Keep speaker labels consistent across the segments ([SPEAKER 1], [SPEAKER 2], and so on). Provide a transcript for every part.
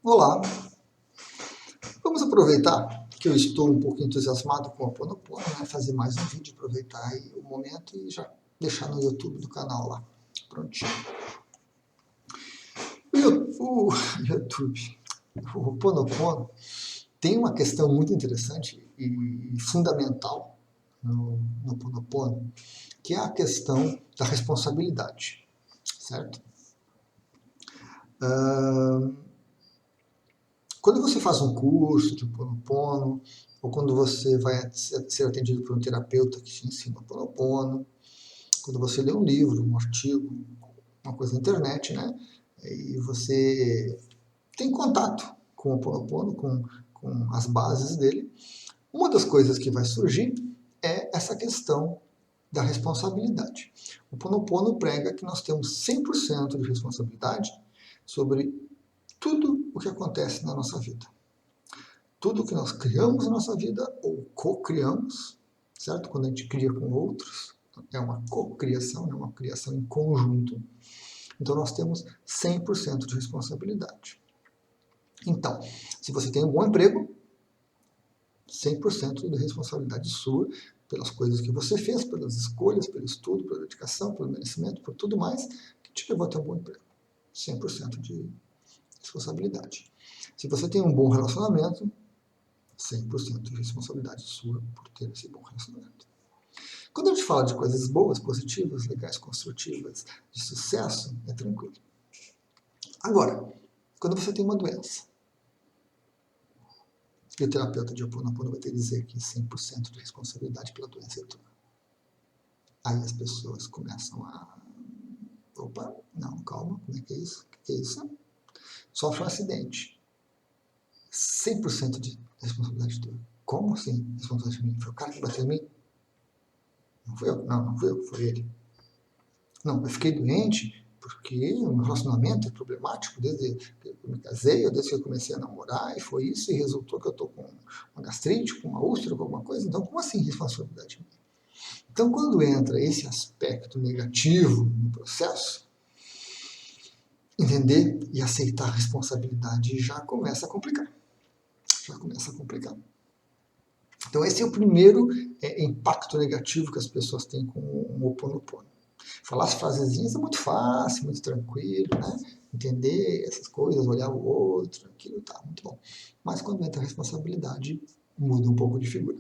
[SPEAKER 1] Olá, vamos aproveitar que eu estou um pouco entusiasmado com o Ho'oponopono, né? Fazer mais um vídeo, aproveitar aí o momento e já deixar no YouTube do canal lá, prontinho. O YouTube, o Ho'oponopono, tem uma questão muito interessante e fundamental no Ho'oponopono, que é a questão da responsabilidade, certo? Quando você faz um curso de Ho'oponopono, ou quando você vai ser atendido por um terapeuta que te ensina Ho'oponopono, quando você lê um livro, um artigo, uma coisa na internet, né? E você tem contato com o Ho'oponopono, com as bases dele, uma das coisas que vai surgir é essa questão da responsabilidade. O Ho'oponopono prega que nós temos 100% de responsabilidade sobre tudo o que acontece na nossa vida. Tudo que nós criamos na nossa vida, ou co-criamos, certo? Quando a gente cria com outros, é uma co-criação, é uma criação em conjunto. Então nós temos 100% de responsabilidade. Então, se você tem um bom emprego, 100% de responsabilidade sua pelas coisas que você fez, pelas escolhas, pelo estudo, pela dedicação, pelo merecimento, por tudo mais que te levou a ter um bom emprego. 100% de responsabilidade. Se você tem um bom relacionamento, 100% de responsabilidade sua por ter esse bom relacionamento. Quando a gente fala de coisas boas, positivas, legais, construtivas, de sucesso, é tranquilo. Agora, quando você tem uma doença, e o terapeuta de Ho'oponopono vai ter que dizer que 100% de responsabilidade pela doença é tua. Aí as pessoas começam a... Opa, não, calma, como é que é isso? O que é isso? Sofre um acidente. 100% de responsabilidade tua. Como assim responsabilidade de mim? Foi o cara que bateu em mim? Não fui eu? Não fui eu, foi ele. Não, eu fiquei doente porque o meu relacionamento é problemático desde que eu me casei, ou desde que eu comecei a namorar, e foi isso, e resultou que eu estou com uma gastrite, com uma úlcera, com alguma coisa. Então, como assim responsabilidade minha? Então, quando entra esse aspecto negativo no processo, entender e aceitar a responsabilidade já começa a complicar. Já começa a complicar. Então, esse é o primeiro impacto negativo que as pessoas têm com o Ho'oponopono. Falar as frasezinhas é muito fácil, muito tranquilo, né? Entender essas coisas, olhar o outro, aquilo tá muito bom. Mas quando entra a responsabilidade, muda um pouco de figura.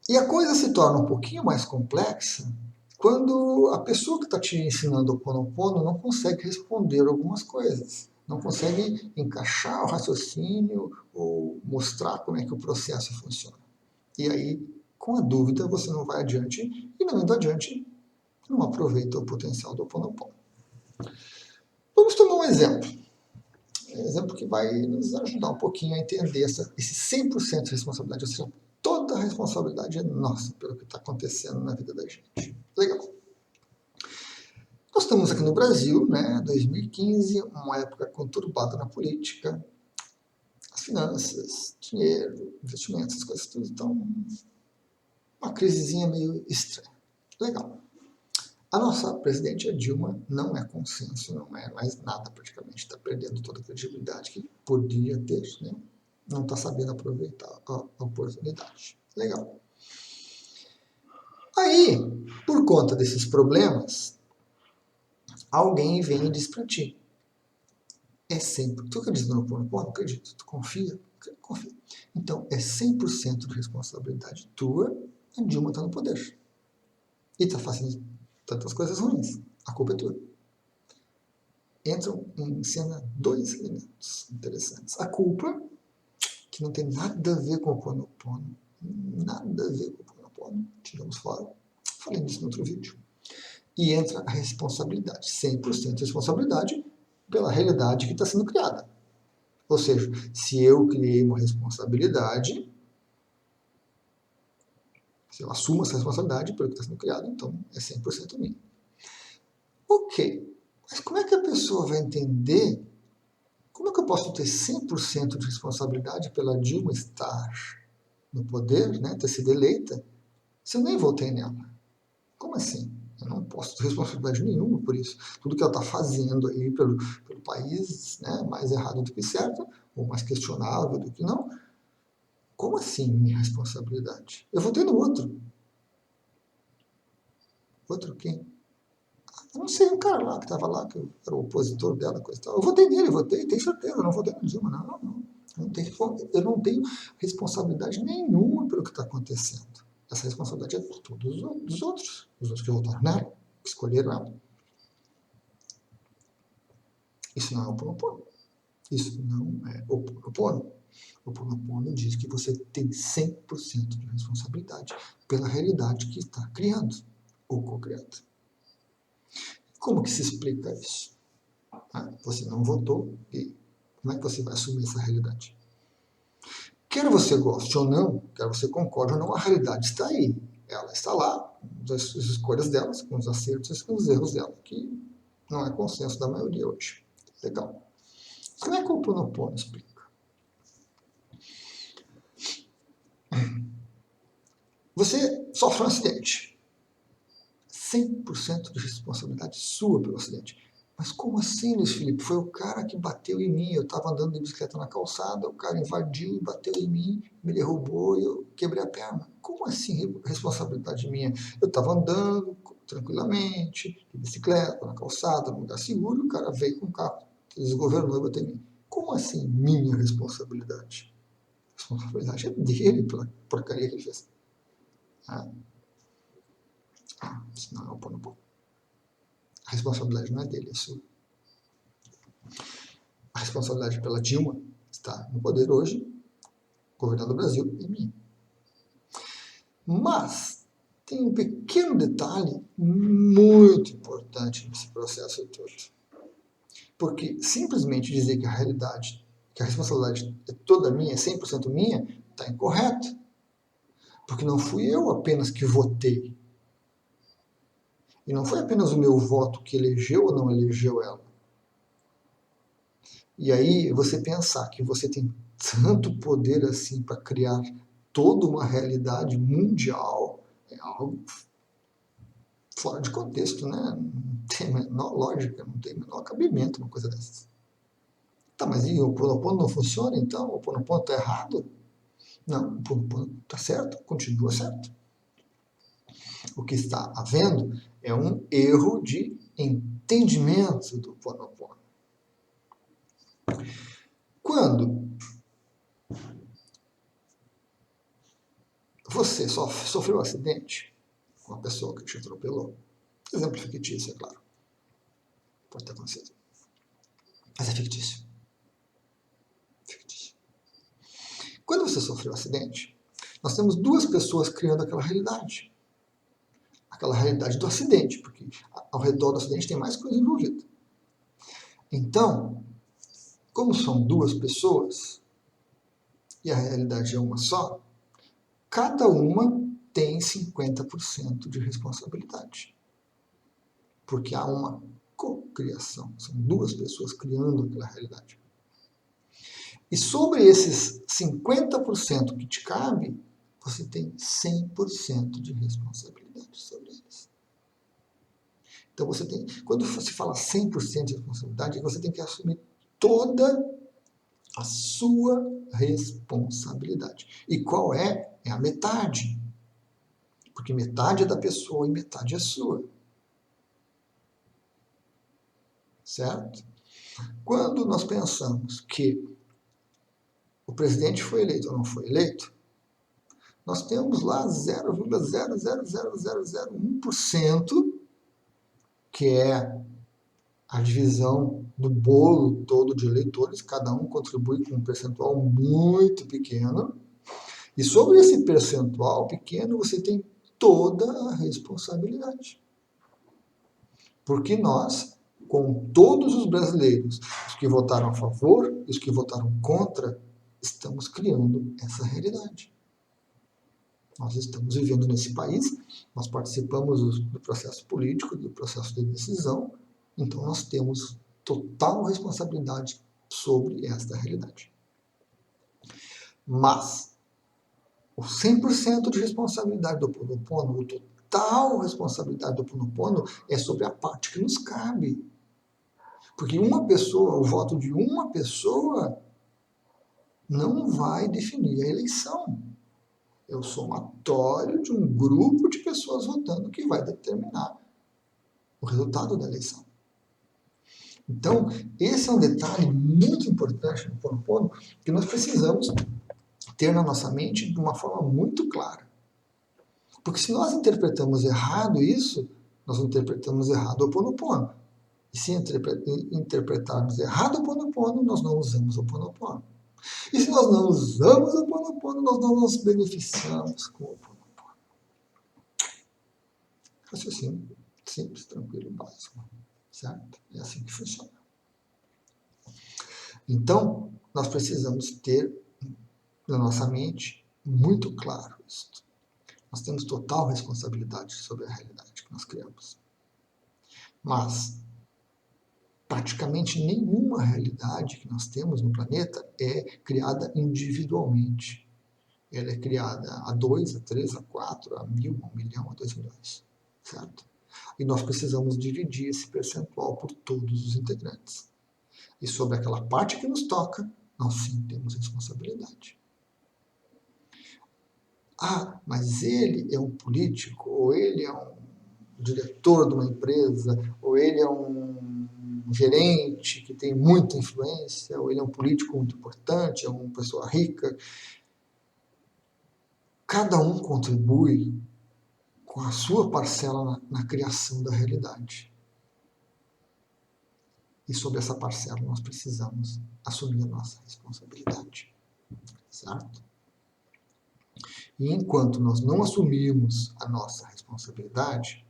[SPEAKER 1] E a coisa se torna um pouquinho mais complexa quando a pessoa que está te ensinando o Ho'oponopono não consegue responder algumas coisas, não consegue encaixar o raciocínio ou mostrar como é que o processo funciona. E aí, com a dúvida, você não vai adiante, e não indo adiante, não aproveita o potencial do Ho'oponopono. Vamos tomar um exemplo. Um exemplo que vai nos ajudar um pouquinho a entender esse 100% de responsabilidade, ou seja, toda a responsabilidade é nossa pelo que está acontecendo na vida da gente. Legal. Nós estamos aqui no Brasil, né, 2015, uma época conturbada na política, as finanças, dinheiro, investimentos, as coisas tudo estão uma crisezinha meio estranha. Legal. A nossa presidente, a Dilma, não é consenso, não é mais nada praticamente, está perdendo toda a credibilidade que podia ter, né? Não está sabendo aproveitar a oportunidade. Legal. Aí, por conta desses problemas, alguém vem e diz para ti, é sempre, tu acredita no Ho'oponopono? Acredito. Tu confia? Confia. Então, é 100% de responsabilidade tua, a Dilma está no poder. E está fazendo tantas coisas ruins. A culpa é tua. Entram em cena dois elementos interessantes. A culpa, que não tem nada a ver com o Ho'oponopono, nada a ver com o Ho'oponopono, tiramos fora. Falei nisso no outro vídeo. E entra a responsabilidade, 100% de responsabilidade pela realidade que está sendo criada. Ou seja, se eu criei uma responsabilidade, se eu assumo essa responsabilidade pelo que está sendo criado, então é 100% minha. Ok, mas como é que a pessoa vai entender? Como é que eu posso ter 100% de responsabilidade pela Dilma estar no poder, né, ter sido eleita, se eu nem votei nela? Como assim? Eu não posso ter responsabilidade nenhuma por isso. Tudo que ela está fazendo aí pelo país, né, mais errado do que certo, ou mais questionável do que não, como assim minha responsabilidade? Eu votei no outro. Outro quem? Eu não sei, um cara lá que estava lá, que era o opositor dela, coisa e tal. Eu votei nele, tenho certeza, não votei no Dilma, não. Eu não tenho responsabilidade nenhuma pelo que está acontecendo. Essa responsabilidade é por todos os outros que votaram nela, que escolheram ela. Isso não é o Ho'oponopono. Isso não é o Ho'oponopono. O Ho'oponopono diz que você tem 100% de responsabilidade pela realidade que está criando ou co-criando. Como que se explica isso? Você não votou e como é que você vai assumir essa realidade? Quer você goste ou não, quer você concorde ou não, a realidade está aí. Ela está lá, as escolhas delas, com os acertos e com os erros dela, que não é consenso da maioria hoje. Legal. Como é que o Ho'oponopono explica? Você sofre um acidente. 100% de responsabilidade sua pelo acidente. Mas como assim, Luiz Felipe? Foi o cara que bateu em mim. Eu estava andando de bicicleta na calçada, o cara invadiu e bateu em mim, me derrubou e eu quebrei a perna. Como assim, responsabilidade minha? Eu estava andando tranquilamente, de bicicleta, na calçada, num lugar seguro, e o cara veio com o carro, desgovernou e bateu em mim. Como assim, minha responsabilidade? A responsabilidade é dele pela porcaria que ele fez. Isso não é o Ho'oponopono. A responsabilidade não é dele, é sua. A responsabilidade pela Dilma está no poder hoje, governando o Brasil, é minha. Mas tem um pequeno detalhe muito importante nesse processo todo. Porque simplesmente dizer que a realidade, que a responsabilidade é toda minha, é 100% minha, está incorreto. Porque não fui eu apenas que votei. E não foi apenas o meu voto que elegeu ou não elegeu ela. E aí você pensar que você tem tanto poder assim para criar toda uma realidade mundial é algo fora de contexto, né? Não tem a menor lógica, não tem o menor cabimento uma coisa dessas. Tá, mas e o Ho'oponopono não funciona então? O Ho'oponopono está errado? Não, o Ho'oponopono está certo, continua certo. O que está havendo é um erro de entendimento do Ho'oponopono. Quando você sofreu um acidente com uma pessoa que te atropelou, exemplo fictício, é claro, pode ter acontecido, mas é fictício. Quando você sofreu um acidente, nós temos duas pessoas criando aquela realidade do acidente, porque ao redor do acidente tem mais coisa envolvida. Então, como são duas pessoas e a realidade é uma só, cada uma tem 50% de responsabilidade. Porque há uma cocriação, são duas pessoas criando aquela realidade. E sobre esses 50% que te cabe, você tem 100% de responsabilidade sobre eles. Então você tem, quando você fala 100% de responsabilidade, você tem que assumir toda a sua responsabilidade. E qual é? É a metade. Porque metade é da pessoa e metade é sua. Certo? Quando nós pensamos que o presidente foi eleito ou não foi eleito, nós temos lá 0,0000001%, que é a divisão do bolo todo de eleitores, cada um contribui com um percentual muito pequeno, e sobre esse percentual pequeno você tem toda a responsabilidade. Porque nós, com todos os brasileiros, os que votaram a favor e os que votaram contra, estamos criando essa realidade. Nós estamos vivendo nesse país, nós participamos do processo político, do processo de decisão, então nós temos total responsabilidade sobre esta realidade. Mas o 100% de responsabilidade do Ho'oponopono, total responsabilidade do Ho'oponopono é sobre a parte que nos cabe. Porque uma pessoa, o voto de uma pessoa não vai definir a eleição. É o somatório de um grupo de pessoas votando que vai determinar o resultado da eleição. Então, esse é um detalhe muito importante no Ho'oponopono que nós precisamos ter na nossa mente de uma forma muito clara. Porque se nós interpretamos errado isso, nós interpretamos errado o Ho'oponopono. E se interpretarmos errado o Ho'oponopono, nós não usamos o Ho'oponopono. E se nós não usamos o Ho'oponopono, nós não nos beneficiamos com o Ho'oponopono. Raciocínio simples, tranquilo e básico. Certo? É assim que funciona. Então, nós precisamos ter na nossa mente muito claro isso. Nós temos total responsabilidade sobre a realidade que nós criamos. Mas praticamente nenhuma realidade que nós temos no planeta é criada individualmente. Ela é criada a 2, a 3, a 4, a 1000, a 1 milhão, a 2 milhões. Certo? E nós precisamos dividir esse percentual por todos os integrantes. E sobre aquela parte que nos toca, nós sim temos responsabilidade. Ah, mas ele é um político, ou ele é um diretor de uma empresa, ou ele é um gerente que tem muita influência, ou ele é um político muito importante, é uma pessoa rica. Cada um contribui com a sua parcela na criação da realidade. E sobre essa parcela nós precisamos assumir a nossa responsabilidade. Certo? E enquanto nós não assumirmos a nossa responsabilidade,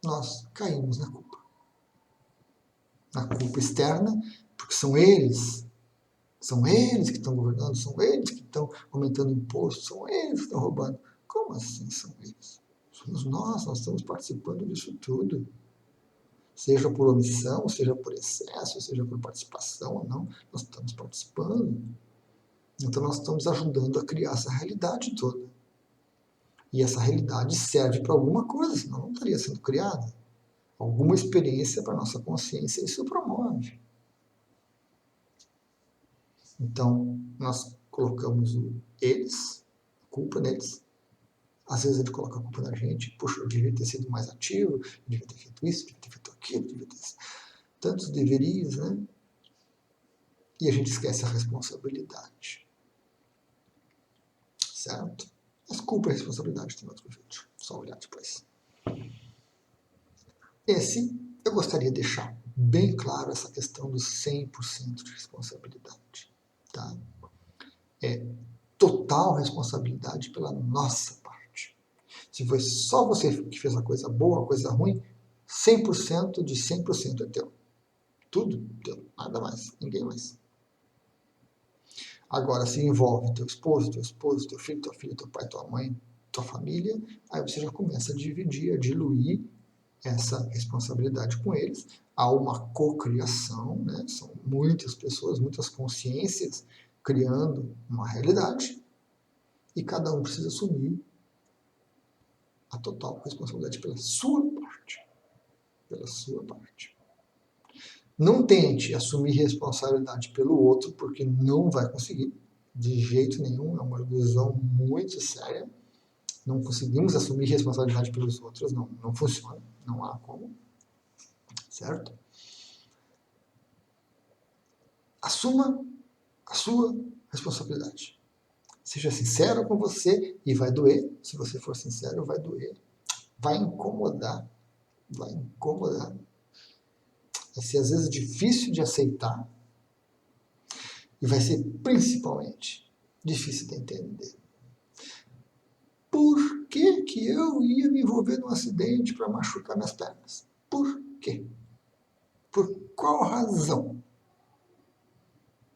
[SPEAKER 1] nós caímos na culpa. Na culpa externa, porque são eles que estão governando, são eles que estão aumentando impostos, são eles que estão roubando. Como assim são eles? Somos nós estamos participando disso tudo. Seja por omissão, seja por excesso, seja por participação ou não, nós estamos participando. Então nós estamos ajudando a criar essa realidade toda. E essa realidade serve para alguma coisa, senão não estaria sendo criada. Alguma experiência para a nossa consciência isso promove. Então, nós colocamos eles, a culpa neles. Às vezes ele coloca a culpa na gente. Puxa, eu devia ter sido mais ativo, eu devia ter feito isso, eu devia ter feito aquilo, eu devia ter... Tantos deverias, né? E a gente esquece a responsabilidade. Certo? Mas culpa e responsabilidade tem outro vídeo. Só olhar depois. Eu gostaria de deixar bem claro essa questão dos 100% de responsabilidade. Tá? É total responsabilidade pela nossa parte. Se foi só você que fez a coisa boa, a coisa ruim, 100% de 100% é teu. Tudo teu, nada mais, ninguém mais. Agora, se envolve teu esposo, teu filho, tua filha, teu pai, tua mãe, tua família, aí você já começa a dividir, a diluir essa responsabilidade com eles. Há uma cocriação, né? São muitas pessoas, muitas consciências criando uma realidade e cada um precisa assumir a total responsabilidade pela sua parte. Pela sua parte. Não tente assumir responsabilidade pelo outro, porque não vai conseguir, de jeito nenhum, é uma ilusão muito séria. Não conseguimos assumir responsabilidade pelos outros, não funciona, não há como. Certo? Assuma a sua responsabilidade. Seja sincero com você e vai doer. Se você for sincero, vai doer. Vai incomodar. Vai incomodar. Vai ser às vezes difícil de aceitar. E vai ser principalmente difícil de entender. Por que que eu ia me envolver num acidente para machucar minhas pernas? Por quê? Por qual razão?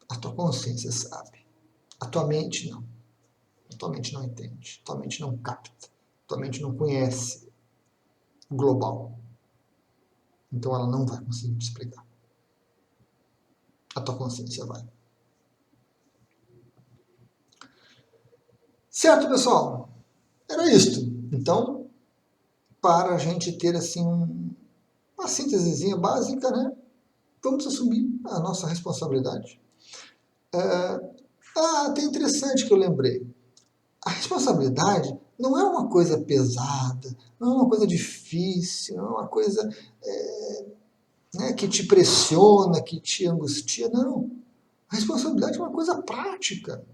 [SPEAKER 1] A tua consciência sabe. A tua mente não. A tua mente não entende. A tua mente não capta. A tua mente não conhece o global. Então ela não vai conseguir te explicar. A tua consciência vai. Certo, pessoal? Era isto. Então, para a gente ter assim uma síntesezinha básica, né? Vamos assumir a nossa responsabilidade. Até interessante que eu lembrei. A responsabilidade não é uma coisa pesada, não é uma coisa difícil, não é uma coisa né, que te pressiona, que te angustia. Não. A responsabilidade é uma coisa prática.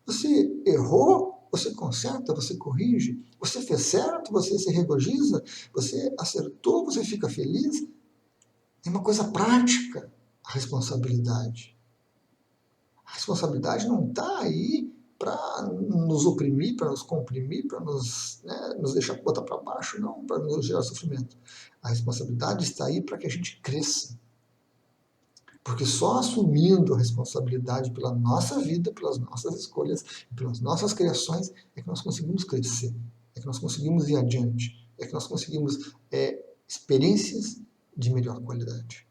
[SPEAKER 1] Você errou, você conserta, você corrige. Você fez certo, você se regozija. Você acertou, você fica feliz. É uma coisa prática a responsabilidade. A responsabilidade não está aí para nos oprimir, para nos comprimir, para nos deixar botar para baixo, não, para nos gerar sofrimento. A responsabilidade está aí para que a gente cresça. Porque só assumindo a responsabilidade pela nossa vida, pelas nossas escolhas, pelas nossas criações, é que nós conseguimos crescer, é que nós conseguimos ir adiante, é que nós conseguimos experiências de melhor qualidade.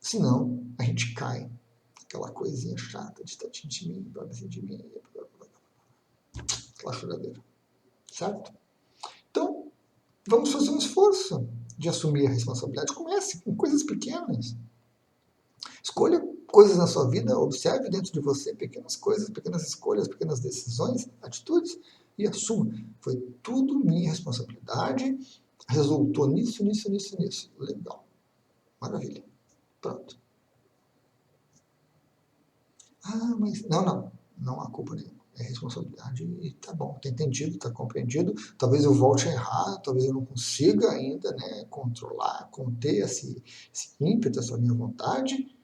[SPEAKER 1] Senão, a gente cai aquela coisinha chata de tatinho de mim, babinho de mim, aquela choradeira, certo? Então, vamos fazer um esforço de assumir a responsabilidade. Comece com coisas pequenas. Escolha coisas na sua vida, observe dentro de você pequenas coisas, pequenas escolhas, pequenas decisões, atitudes e assuma. Foi tudo minha responsabilidade, resultou nisso. Legal. Maravilha. Pronto. Mas não há culpa nenhuma. É responsabilidade e tá bom, tá entendido, tá compreendido. Talvez eu volte a errar, talvez eu não consiga ainda, né, controlar, conter esse ímpeto, essa minha vontade,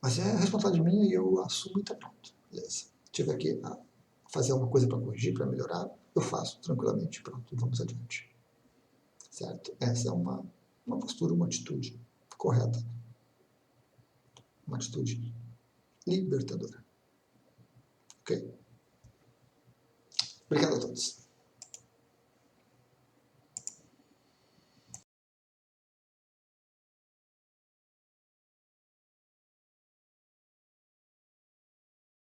[SPEAKER 1] mas é responsabilidade minha e eu assumo e tá pronto. Beleza. Se tiver que fazer alguma coisa para corrigir, para melhorar, eu faço tranquilamente. Pronto, vamos adiante. Certo? Essa é uma postura, uma atitude correta. Uma atitude libertadora. Ok? Obrigado a todos.